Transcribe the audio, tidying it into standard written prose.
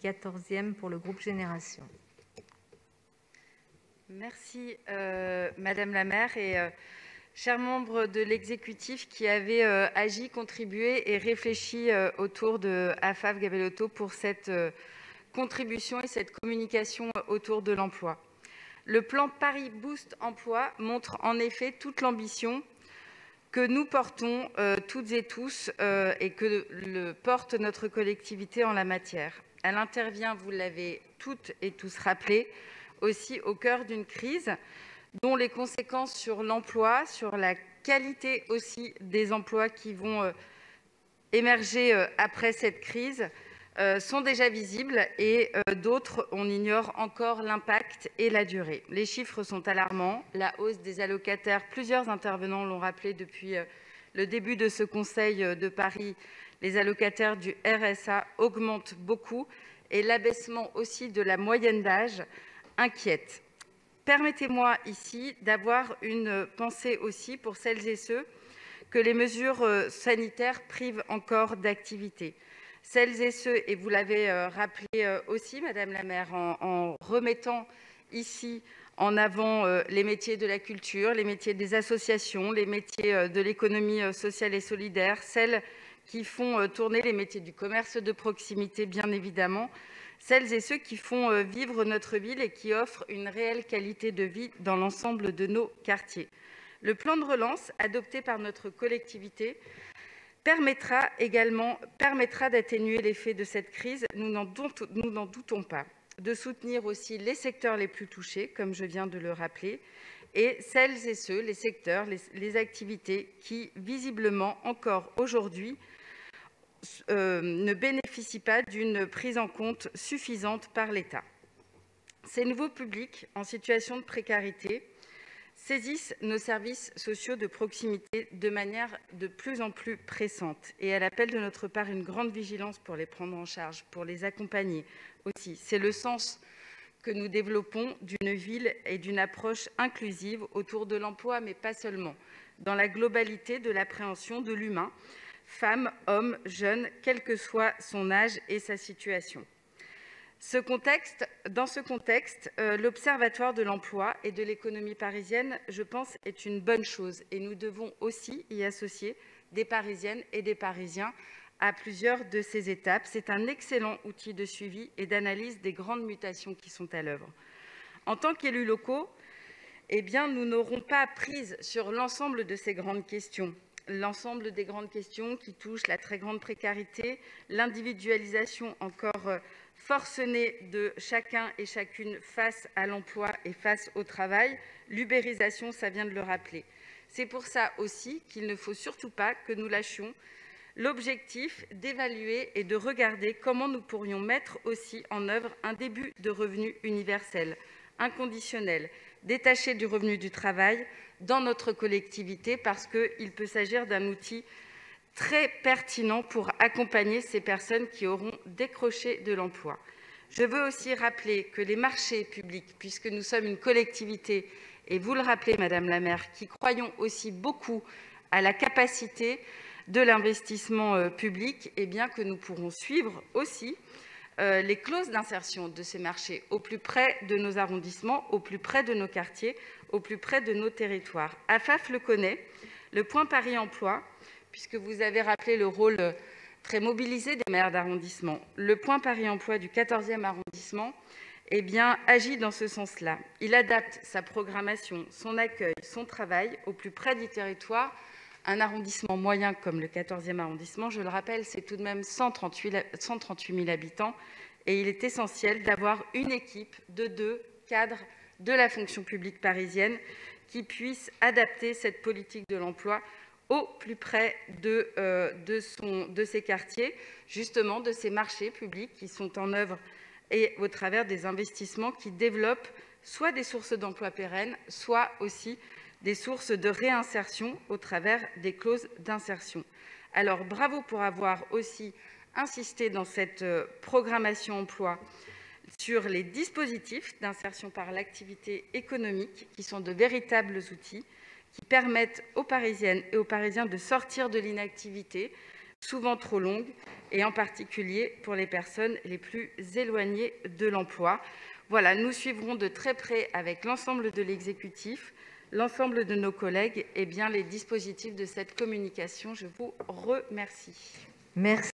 14e pour le groupe Génération. Merci Madame la maire et chers membres de l'exécutif qui avaient agi, contribué et réfléchi autour de AFAV Gabellotto pour cette contribution et cette communication autour de l'emploi. Le plan Paris Boost Emploi montre en effet toute l'ambition que nous portons toutes et tous et que porte notre collectivité en la matière. Elle intervient, vous l'avez toutes et tous rappelé, aussi au cœur d'une crise dont les conséquences sur l'emploi, sur la qualité aussi des emplois qui vont émerger après cette crise, sont déjà visibles et d'autres, on ignore encore l'impact et la durée. Les chiffres sont alarmants. La hausse des allocataires, plusieurs intervenants l'ont rappelé depuis le début de ce Conseil de Paris, les allocataires du RSA augmentent beaucoup et l'abaissement aussi de la moyenne d'âge inquiète. Permettez-moi ici d'avoir une pensée aussi pour celles et ceux que les mesures sanitaires privent encore d'activité. Celles et ceux, et vous l'avez rappelé aussi, Madame la maire, en remettant ici en avant les métiers de la culture, les métiers des associations, les métiers de l'économie sociale et solidaire, celles qui font tourner les métiers du commerce de proximité, bien évidemment, celles et ceux qui font vivre notre ville et qui offrent une réelle qualité de vie dans l'ensemble de nos quartiers. Le plan de relance adopté par notre collectivité permettra d'atténuer l'effet de cette crise, nous n'en doutons pas, de soutenir aussi les secteurs les plus touchés, comme je viens de le rappeler, et celles et ceux, les secteurs, les activités qui, visiblement, encore aujourd'hui, ne bénéficient pas d'une prise en compte suffisante par l'État. Ces nouveaux publics en situation de précarité saisissent nos services sociaux de proximité de manière de plus en plus pressante et elle appelle de notre part une grande vigilance pour les prendre en charge, pour les accompagner aussi. C'est le sens que nous développons d'une ville et d'une approche inclusive autour de l'emploi, mais pas seulement, dans la globalité de l'appréhension de l'humain, femmes, hommes, jeunes, quel que soit son âge et sa situation. Dans ce contexte, l'Observatoire de l'emploi et de l'économie parisienne, je pense, est une bonne chose. Et nous devons aussi y associer des Parisiennes et des Parisiens à plusieurs de ces étapes. C'est un excellent outil de suivi et d'analyse des grandes mutations qui sont à l'œuvre. En tant qu'élus locaux, nous n'aurons pas prise sur l'ensemble de ces grandes questions. L'ensemble des grandes questions qui touchent la très grande précarité, l'individualisation encore forcenée de chacun et chacune face à l'emploi et face au travail, l'ubérisation, ça vient de le rappeler. C'est pour ça aussi qu'il ne faut surtout pas que nous lâchions l'objectif d'évaluer et de regarder comment nous pourrions mettre aussi en œuvre un début de revenu universel, inconditionnel, détaché du revenu du travail dans notre collectivité parce qu'il peut s'agir d'un outil très pertinent pour accompagner ces personnes qui auront décroché de l'emploi. Je veux aussi rappeler que les marchés publics, puisque nous sommes une collectivité, et vous le rappelez, Madame la maire, qui croyons aussi beaucoup à la capacité de l'investissement public, que nous pourrons suivre aussi les clauses d'insertion de ces marchés au plus près de nos arrondissements, au plus près de nos quartiers, au plus près de nos territoires. AFAF le connaît, le point Paris Emploi, puisque vous avez rappelé le rôle très mobilisé des maires d'arrondissement. Le point Paris Emploi du 14e arrondissement agit dans ce sens-là. Il adapte sa programmation, son accueil, son travail au plus près du territoire. Un arrondissement moyen comme le 14e arrondissement, je le rappelle, c'est tout de même 138 000 habitants et il est essentiel d'avoir une équipe de 2 cadres de la fonction publique parisienne qui puissent adapter cette politique de l'emploi au plus près de ces quartiers, justement de ces marchés publics qui sont en œuvre et au travers des investissements qui développent soit des sources d'emplois pérennes, soit aussi des sources de réinsertion au travers des clauses d'insertion. Alors, bravo pour avoir aussi insisté dans cette programmation emploi sur les dispositifs d'insertion par l'activité économique, qui sont de véritables outils, qui permettent aux Parisiennes et aux Parisiens de sortir de l'inactivité, souvent trop longues, et en particulier pour les personnes les plus éloignées de l'emploi. Voilà, nous suivrons de très près avec l'ensemble de l'exécutif, l'ensemble de nos collègues, les dispositifs de cette communication. Je vous remercie. Merci.